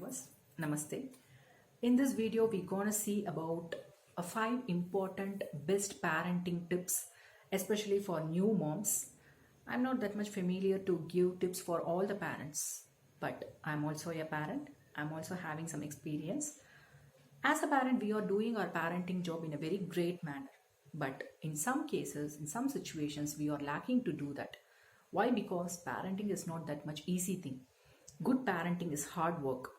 viewers, Namaste. In this video, we're gonna see about 5 important best parenting tips, especially for new moms. I'm not that much familiar to give tips for all the parents, but I'm also a parent. I'm also having some experience. As a parent, we are doing our parenting job in a very great manner. But in some cases, in some situations, we are lacking to do that. Why? Because parenting is not that much easy thing. Good parenting is hard work.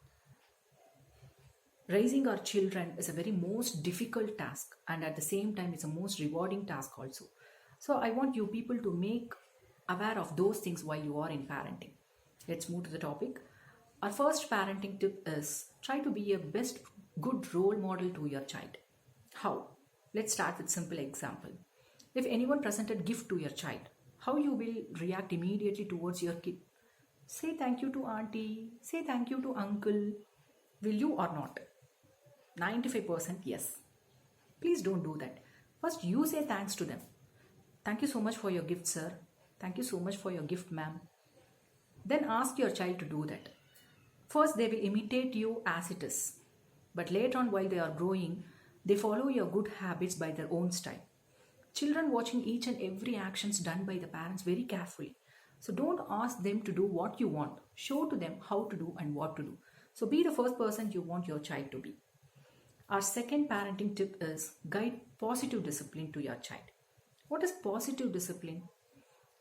Raising our children is a very most difficult task, and at the same time it's a most rewarding task also. So I want you people to make aware of those things while you are in parenting. Let's move to the topic. Our first parenting tip is try to be a best good role model to your child. How? Let's start with simple example. If anyone presented gift to your child, how you will react immediately towards your kid? Say thank you to auntie, say thank you to uncle. Will you or not? 95% yes. Please don't do that. First, you say thanks to them. Thank you so much for your gift, sir. Thank you so much for your gift, ma'am. Then ask your child to do that. First, they will imitate you as it is. But later on, while they are growing, they follow your good habits by their own style. Children watching each and every actions done by the parents very carefully. So don't ask them to do what you want. Show to them how to do and what to do. So be the first person you want your child to be. Our second parenting tip is guide positive discipline to your child. What is positive discipline?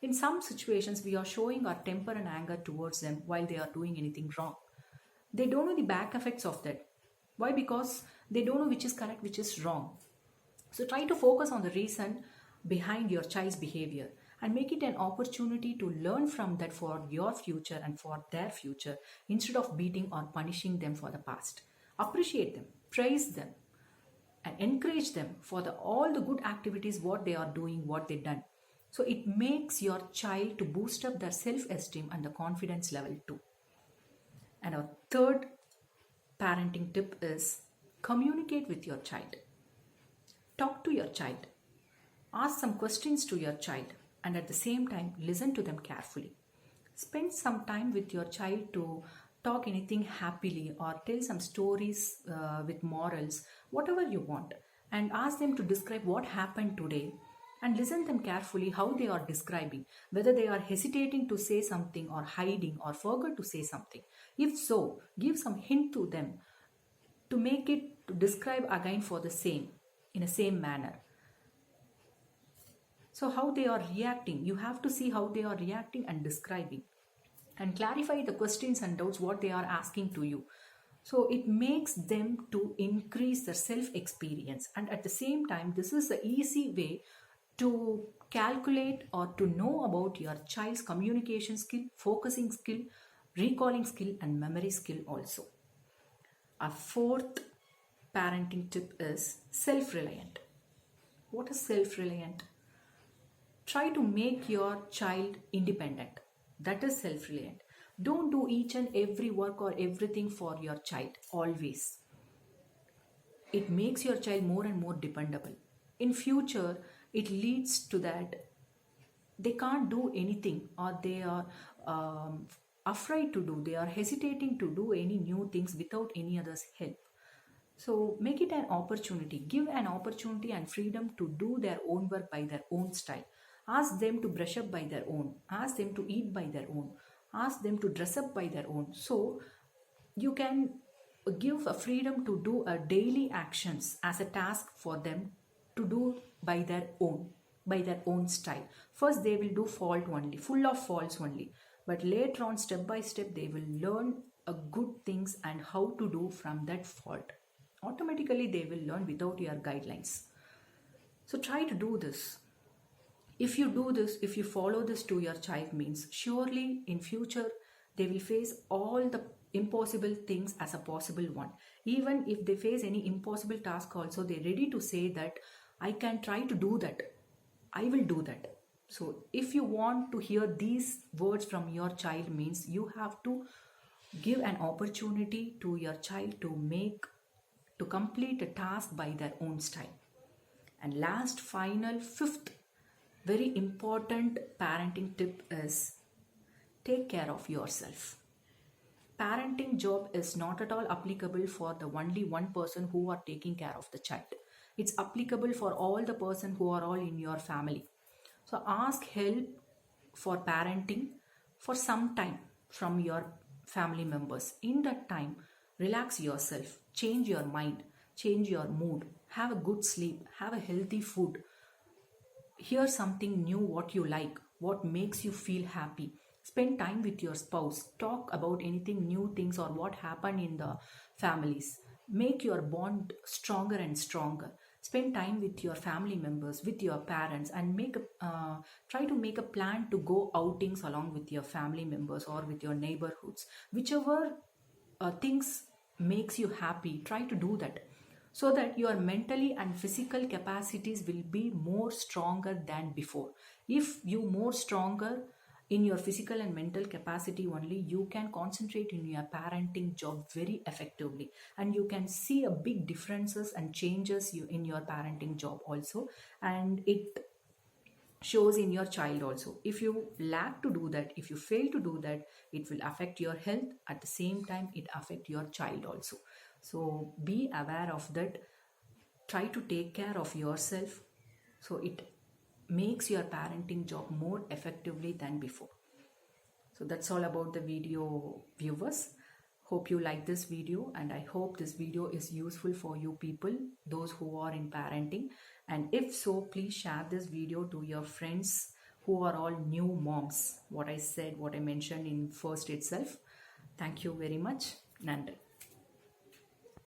In some situations, we are showing our temper and anger towards them while they are doing anything wrong. They don't know the back effects of that. Why? Because they don't know which is correct, which is wrong. So try to focus on the reason behind your child's behavior and make it an opportunity to learn from that for your future and for their future instead of beating or punishing them for the past. Appreciate them, praise them, and encourage them for all the good activities, what they are doing, what they've done. So it makes your child to boost up their self-esteem and the confidence level too. And our third parenting tip is communicate with your child. Talk to your child. Ask some questions to your child and at the same time listen to them carefully. Spend some time with your child to talk anything happily or tell some stories with morals, whatever you want, and ask them to describe what happened today and listen them carefully how they are describing, whether they are hesitating to say something or hiding or forgot to say something. If so, give some hint to them to make it to describe again for the same in a same manner. So how they are reacting, you have to see how they are reacting and describing and clarify the questions and doubts what they are asking to you. So it makes them to increase their self-experience, and at the same time this is the easy way to calculate or to know about your child's communication skill, focusing skill, recalling skill and memory skill also. Our fourth parenting tip is self-reliant. What is self-reliant? Try to make your child independent. That is self-reliant. Don't do each and every work or everything for your child always. It makes your child more and more dependable. In future, it leads to that they can't do anything or they are afraid to do, they are hesitating to do any new things without any other's help. So make it an opportunity. Give an opportunity and freedom to do their own work by their own style. Ask them to brush up by their own. Ask them to eat by their own. Ask them to dress up by their own. So you can give a freedom to do a daily actions as a task for them to do by their own style. First they will do fault only, full of faults only. But later on, step by step, they will learn a good things and how to do from that fault. Automatically they will learn without your guidelines. So try to do this. If you do this, if you follow this to your child, means surely in future they will face all the impossible things as a possible one. Even if they face any impossible task also, they're ready to say that I can try to do that. I will do that. So if you want to hear these words from your child, means you have to give an opportunity to your child to complete a task by their own style. And last, final, fifth very important parenting tip is take care of yourself. parenting job is not at all applicable for the only one person who are taking care of the child. It's applicable for all the person who are all in your family. So ask help for parenting for some time from your family members. In that time, relax yourself, change your mind, change your mood, have a good sleep, have a healthy food, hear something new, what you like, what makes you feel happy. Spend time with your spouse, talk about anything new things or what happened in the families. Make your bond stronger and stronger. Spend time with your family members, with your parents, and try to make a plan to go outings along with your family members or with your neighborhoods. Whichever things makes you happy, try to do that, so that your mentally and physical capacities will be more stronger than before. If you more stronger in your physical and mental capacity only, you can concentrate in your parenting job very effectively, and you can see a big differences and changes in your parenting job also, and it shows in your child also. If you lack to do that, if you fail to do that, it will affect your health. At the same time, it affect your child also. So be aware of that. Try to take care of yourself, so it makes your parenting job more effectively than before. So that's all about the video, viewers. Hope you like this video, and I hope this video is useful for you people, those who are in parenting. And if so, please share this video to your friends who are all new moms. What I said, what I mentioned in first itself. Thank you very much. Nandri.